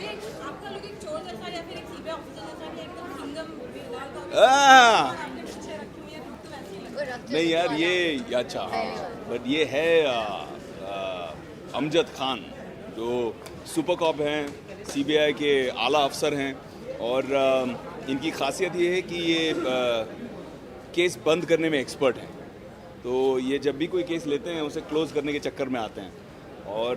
आपका लुक एक चोर जैसा या फिर एक सीबीआई ऑफिसर जैसा है, एकदम किंगडम बिलाल का आपके पीछे रखी हुई है, तो वैसे ही लगता है। नहीं यार, ये अच्छा हाँ, बट ये है अमजद खान, जो सुपर कॉप हैं, सीबीआई के आला अफसर हैं, और इनकी खासियत ये है कि ये केस बंद करने में एक्सपर्ट हैं। तो ये जब भी कोई केस लेते हैं उसे क्लोज करने के चक्कर में आते हैं। और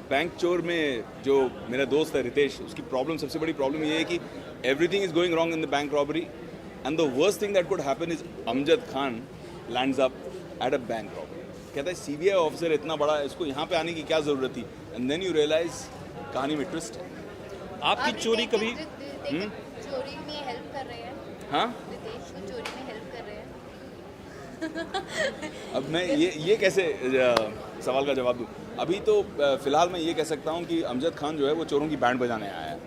बैंक चोर में जो मेरा दोस्त है रितेश, उसकी प्रॉब्लम, सबसे बड़ी प्रॉब्लम ये है कि everything is going wrong in the bank robbery, and the worst thing that could happen is Amjad Khan lands up at a bank robbery. कहता है सीबीआई ऑफिसर इतना बड़ा है, इसको यहाँ पे आने की क्या जरूरत थी, एंड देन यू रियलाइज कहानी में ट्विस्ट है। आपकी चोरी कभी चोरी में हेल्प कर रहे हैं? हाँ, रितेश को चोरी में हेल्प कर रहे हैं? अब मैं ये कैसे सवाल का जवाब दूँ? अभी तो फिलहाल मैं ये कह सकता हूँ कि अमजद खान जो है वो चोरों की बैंड बजाने आया है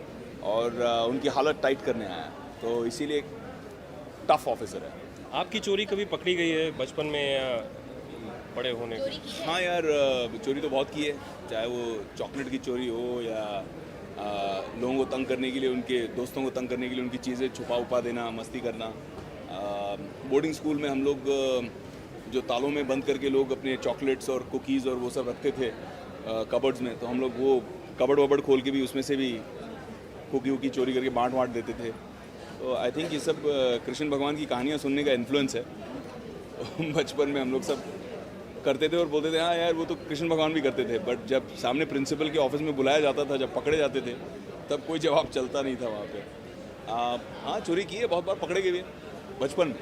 और उनकी हालत टाइट करने आया है, तो इसीलिए टफ ऑफिसर है। आपकी चोरी कभी पकड़ी गई है बचपन में या बड़े होने? चोरी की है? हाँ यार, चोरी तो बहुत की है, चाहे वो चॉकलेट की चोरी हो या लोगों को तंग करने के लिए, उनके दोस्तों को तंग करने के लिए उनकी चीज़ें छुपा उपा देना, मस्ती करना। बोर्डिंग स्कूल में हम लोग जो तालों में बंद करके लोग अपने चॉकलेट्स और कुकीज़ और वो सब रखते थे कबर्ड्स में, तो हम लोग वो कबर्ड वबर्ड खोल के भी उसमें से भी कुकी वुकी चोरी करके बांट देते थे। तो आई थिंक ये सब कृष्ण भगवान की कहानियाँ सुनने का इन्फ्लुएंस है। बचपन में हम लोग सब करते थे और बोलते थे हाँ यार वो तो कृष्ण भगवान भी करते थे, बट जब सामने प्रिंसिपल के ऑफिस में बुलाया जाता था, जब पकड़े जाते थे, तब कोई जवाब चलता नहीं था वहाँ पे। हाँ, चोरी की है, बहुत बार पकड़े गए बचपन में।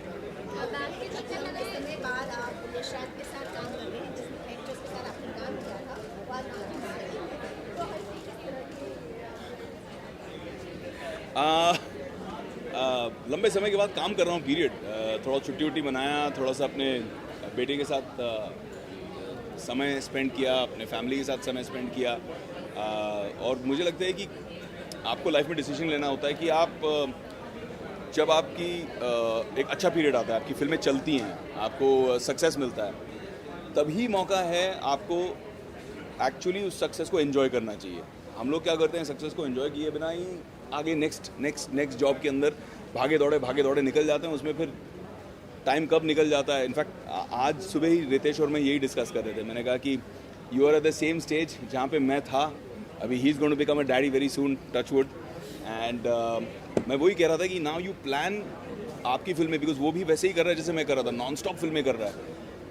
बैंक के सबसे लंबे समय बाद आप यशराज के साथ काम कर रहे हैं, जिस एक्ट्रेस के साथ आपने काम किया था, बाद में आपकी माँ रही है। तो हर चीज़ किस तरह की लंबे समय के बाद काम कर रहा हूँ, पीरियड। थोड़ा छुट्टी वुट्टी मनाया, थोड़ा सा अपने बेटे के साथ समय स्पेंड किया, अपने फैमिली के साथ समय स्पेंड किया। और मुझे लगता है कि आपको लाइफ में डिसीजन लेना होता है कि आप जब आपकी एक अच्छा पीरियड आता है, आपकी फिल्में चलती हैं, आपको सक्सेस मिलता है, तभी मौका है आपको एक्चुअली उस सक्सेस को एंजॉय करना चाहिए। हम लोग क्या करते हैं, सक्सेस को एंजॉय किए बिना ही आगे नेक्स्ट जॉब के अंदर भागे दौड़े निकल जाते हैं, उसमें फिर टाइम कब निकल जाता है। इनफैक्ट आज सुबह ही रितेश और मैं यही डिस्कस कर रहे थे। मैंने कहा कि you are at the same stage जहाँ पे मैं था, अभी ही is going to become a daddy very soon, touch wood. And मैं वही कह रहा था कि नाउ यू प्लान आपकी फिल्में, बिकॉज वो भी वैसे ही कर रहा है जैसे मैं कर रहा था, नॉन स्टॉप फिल्में कर रहा है।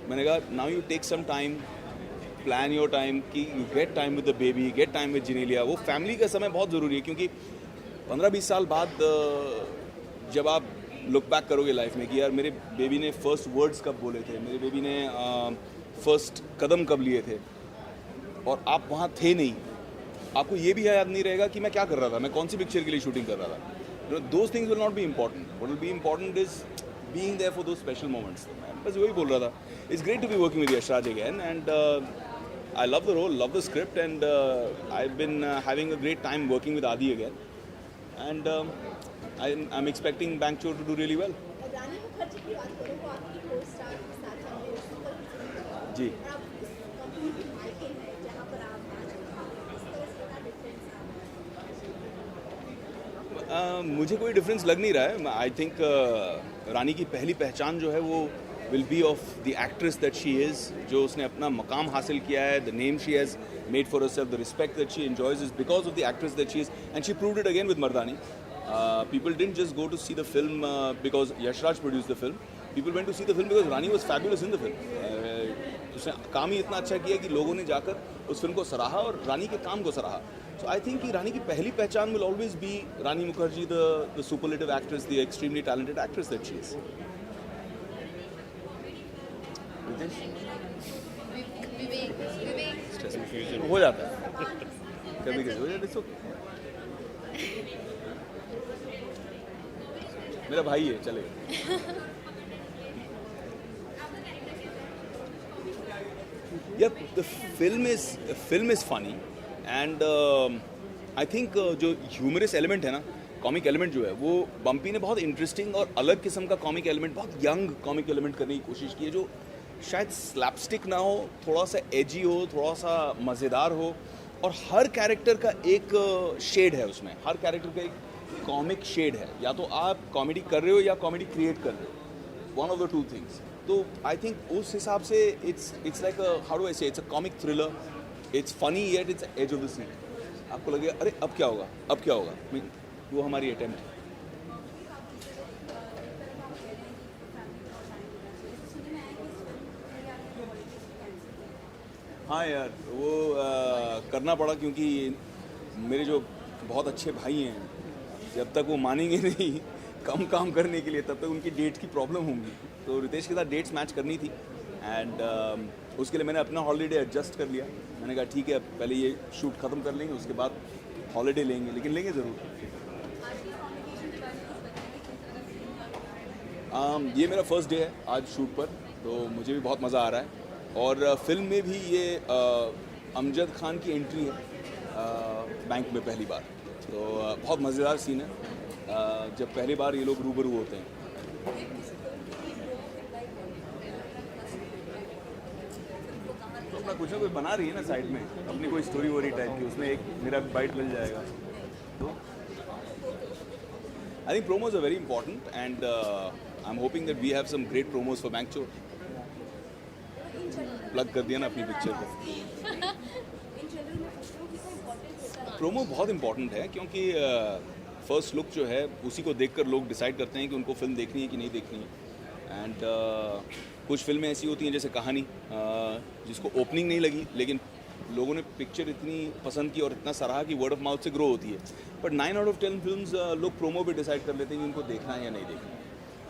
मैंने कहा now you take some time, plan your time, कि you get time with the baby, get time with Genelia. वो फैमिली का समय बहुत ज़रूरी है, क्योंकि 15-20 साल बाद जब आप लुक बैक करोगे लाइफ में कि यार मेरे बेबी ने फर्स्ट वर्ड्स कब बोले थे, मेरे बेबी ने फर्स्ट कदम कब लिए थे, और आप वहाँ थे नहीं, आपको ये भी याद नहीं रहेगा कि मैं क्या कर रहा था, मैं कौन सी पिक्चर के लिए शूटिंग कर रहा था। Those things will not be important, what will be important is being there for those special moments. बस वही बोल रहा था। It's great to be working with Yashraj again, and I love the role, love the script, and I've been having a great time working with Adi again, and I'm expecting Bank Chor to do really well. रानी मुखर्जी की बात करें तो आपकी co-star के साथ हमने super जी, और आप इस कंपनी की मालकिन है जहाँ पर आप आज इस तरह से क्या डिफरेंस है? मुझे कोई डिफरेंस लग नहीं रहा है। आई थिंक रानी की पहली पहचान जो है वो will be of the actress that she is, जो उसने अपना मकाम हासिल किया है, the name she has made for herself, the respect that she enjoys is because of the actress that she is, and she proved it again with Mardaani. People didn't just go to see the film because Yashraj produced the film. People went to see the film because Rani was fabulous in the film. उसने काम ही इतना अच्छा किया कि लोगों ने जाकर उस फिल्म को सराहा और रानी के काम को सराहा. So I think कि रानी की पहली पहचान will always be Rani Mukherjee, the superlative actress, the extremely talented actress that she is. विवेक हो जाता है कभी कभी, हो जाता है. मेरा भाई है, चलेगा. Yeah, the film is funny, and I think जो ह्यूमरस एलिमेंट है ना, कॉमिक एलिमेंट जो है, वो बम्पी ने बहुत इंटरेस्टिंग और अलग किस्म का कॉमिक एलिमेंट, बहुत यंग कॉमिक एलिमेंट करने की कोशिश की है, जो शायद स्लैपस्टिक ना हो, थोड़ा सा एजी हो, थोड़ा सा मज़ेदार हो, और हर कैरेक्टर का एक शेड है उसमें, हर कैरेक्टर का एक कॉमिक शेड है। या तो आप कॉमेडी कर रहे हो या कॉमेडी क्रिएट कर रहे हो, one of the two things. तो आई थिंक उस हिसाब से it's like how do I say, it's a comic thriller, it's funny yet it's edge of the seat. आपको लगेगा अरे अब क्या होगा, अब क्या होगा, वो हमारी अटेम्प्ट है। हाँ यार, वो करना पड़ा क्योंकि मेरे जो बहुत अच्छे भाई हैं, जब तक वो मानेंगे नहीं कम काम करने के लिए, तब तक उनकी डेट की प्रॉब्लम होंगी। तो रितेश के साथ डेट्स मैच करनी थी एंड उसके लिए मैंने अपना हॉलीडे एडजस्ट कर लिया। मैंने कहा ठीक है, पहले ये शूट ख़त्म कर लेंगे, उसके बाद हॉलीडे लेंगे, लेकिन लेंगे ज़रूर। ये मेरा फर्स्ट डे है आज शूट पर, तो मुझे भी बहुत मज़ा आ रहा है। और फिल्म में भी ये अमजद खान की एंट्री है बैंक में पहली बार, तो बहुत मज़ेदार सीन है जब पहली बार ये लोग रूबरू होते हैं। तो अपना कुछ ना कुछ बना रही है ना साइड में, अपनी कोई स्टोरी वोरी टाइप की, उसमें एक मेरा बाइट मिल जाएगा। तो I think promos are very important and I'm hoping that we have some great promos for Bank Chor. Plug कर दिया ना अपनी पिक्चर को। प्रोमो बहुत इंपॉर्टेंट है क्योंकि फर्स्ट लुक जो है उसी को देखकर लोग डिसाइड करते हैं कि उनको फिल्म देखनी है कि नहीं देखनी है। एंड कुछ फिल्में ऐसी होती हैं जैसे कहानी, जिसको ओपनिंग नहीं लगी लेकिन लोगों ने पिक्चर इतनी पसंद की और इतना सराहा कि वर्ड ऑफ माउथ से ग्रो होती है। बट 9 out of 10 फिल्म्स लोग प्रोमो पे डिसाइड कर लेते हैं कि उनको देखना है या नहीं देखना है।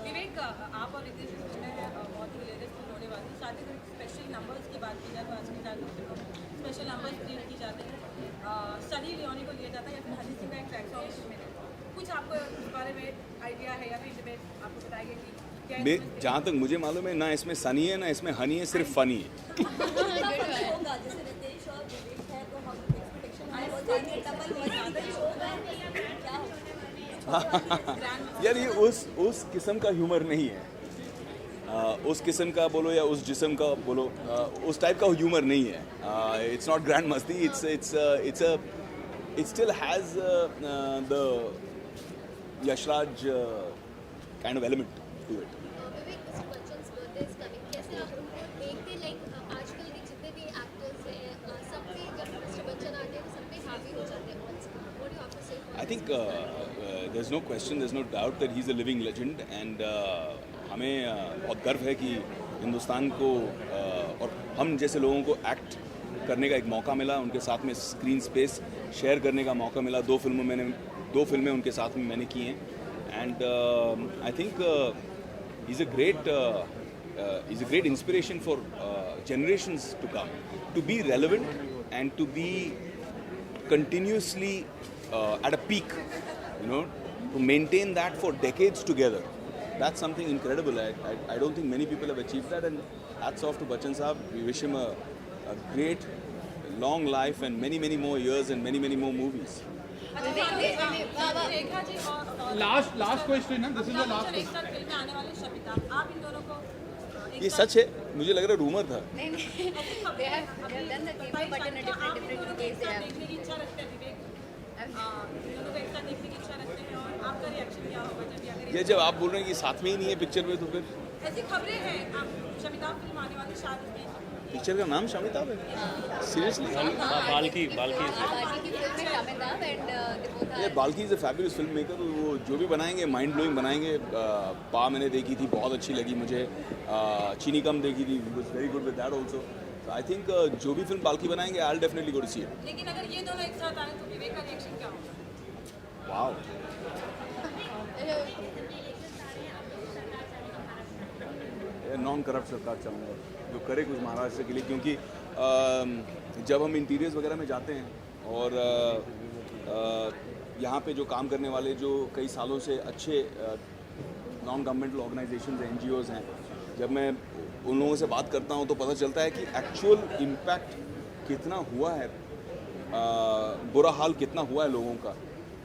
विवेक, आप और रितेश बहुत ही लेटेस्ट फिल्म होने वाली, साथ ही स्पेशल नंबर्स की बात की जाए तो आज की तारीख स्पेशल नंबर्स क्रिएट की जाते हैं, सनी लियोनी को लिया जाता है या फिर हनी सिंह का एक ट्रैक सॉन्ग में। कुछ आपको इस बारे में आइडिया है या फिर डिबेट आपको बताइए कि क्या मैं जहाँ तक मुझे मालूम है, ना इसमें सनी है ना इसमें हनी है, सिर्फ फनी है। होगा जैसे रितेश और विवेक है तो हम एक्सपेक्टेशन है वो जाने डबल हो जाता है क्या होगा। यार ये उस किस्म का ह्यूमर नहीं है, उस किस्म का बोलो या उस जिस्म का बोलो, उस टाइप का ह्यूमर नहीं है। It's not grand Masti, it still has the Yashraj kind of element to it. Vivek, Bachchan's birthday is coming, कैसे आप उनको देखते, लाइक आजकल के जितने भी एक्टर्स हैं सब पे जब मिस्टर बच्चन आते हैं तो सब पे हावी हो जाते हैं। What do you have to say? I think there is no question, there is no doubt that he is a living legend and हमें बहुत गर्व है कि हिंदुस्तान को और हम जैसे लोगों को एक्ट करने का एक मौका मिला, उनके साथ में स्क्रीन स्पेस शेयर करने का मौका मिला। 2 फिल्में उनके साथ में मैंने की हैं and I think is a great inspiration for generations to come, to be relevant and to be continuously at a peak, to maintain that for decades together. That's something incredible. I don't think many people have achieved that, and hats off to Bachchan Saab. We wish him a great long life and many more years and many more movies. Rekha ji और last question है, this is the last एक साथ film में आने वाले शमिता, आप इन दोनों को ये सच है, मुझे लग रहा है रूमर था। देखने की इच्छा रखते हैं विवेक, दोनों को एक साथ देखने की इच्छा रखते हैं, और आपका रिएक्शन क्या होगा जब ये जब आप बोल रहे हैं कि साथ में ही नहीं है पिक्चर में, तो फिर ऐसी खबरें हैं आप शमिता फिल्म आने वाली शादी में? पिक्चर का नाम शमिताभ है? सीरियसली? बाल्की ये Balki is a fabulous film maker. वो जो भी बनाएंगे माइंड ब्लोइंग बनाएंगे। पा मैंने देखी थी, बहुत अच्छी लगी मुझे। चीनी कम देखी थी, was very good with that also. I think जो भी फिल्म बाल्की बनाएंगे I will definitely go to see it. लेकिन अगर ये दोनों एक साथ आए तो विवेक का रिएक्शन क्या होगा? वाओ, नॉन करप्ट सरकार चाहूँगा जो करे कुछ महाराष्ट्र के लिए, क्योंकि जब हम इंटीरियर्स वगैरह में जाते हैं और यहाँ पे जो काम करने वाले जो कई सालों से अच्छे नॉन गवर्नमेंटल ऑर्गेनाइजेशंस हैं, NGOs हैं, जब मैं उन लोगों से बात करता हूँ तो पता चलता है कि एक्चुअल इम्पैक्ट कितना हुआ है, बुरा हाल कितना हुआ है लोगों का।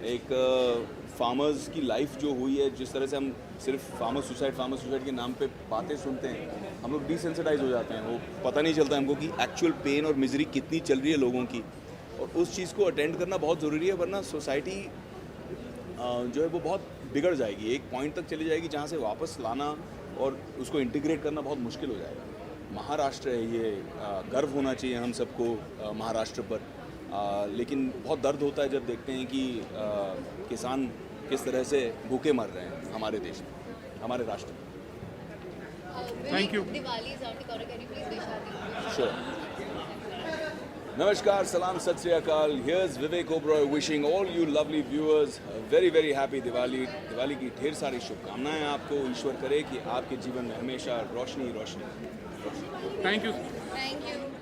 एक फार्मर्स की लाइफ जो हुई है, जिस तरह से हम सिर्फ फार्मर सुसाइड के नाम पे बातें सुनते हैं, हम लोग डिसेंसिटाइज हो जाते हैं। वो पता नहीं चलता हमको कि एक्चुअल पेन और मिजरी कितनी चल रही है लोगों की। और उस चीज़ को अटेंड करना बहुत ज़रूरी है, वरना सोसाइटी जो है वो बहुत बिगड़ जाएगी, एक पॉइंट तक चली जाएगी जहाँ से वापस लाना और उसको इंटीग्रेट करना बहुत मुश्किल हो जाएगा। महाराष्ट्र है ये, गर्व होना चाहिए हम सबको महाराष्ट्र पर, लेकिन बहुत दर्द होता है जब देखते हैं कि किसान किस तरह से भूखे मर रहे हैं हमारे देश में, हमारे राष्ट्र में। Thank you. Diwali is around the corner. Can you please wish our viewers? Sure. Namaskar, salam, sat sri akal. Here's Vivek Oberoi wishing all you lovely viewers a very very happy Diwali. Diwali की ढेर सारी शुभकामनाएं आपको। ईश्वर करे कि आपके जीवन में हमेशा रोशनी रोशनी। Thank you. Thank you.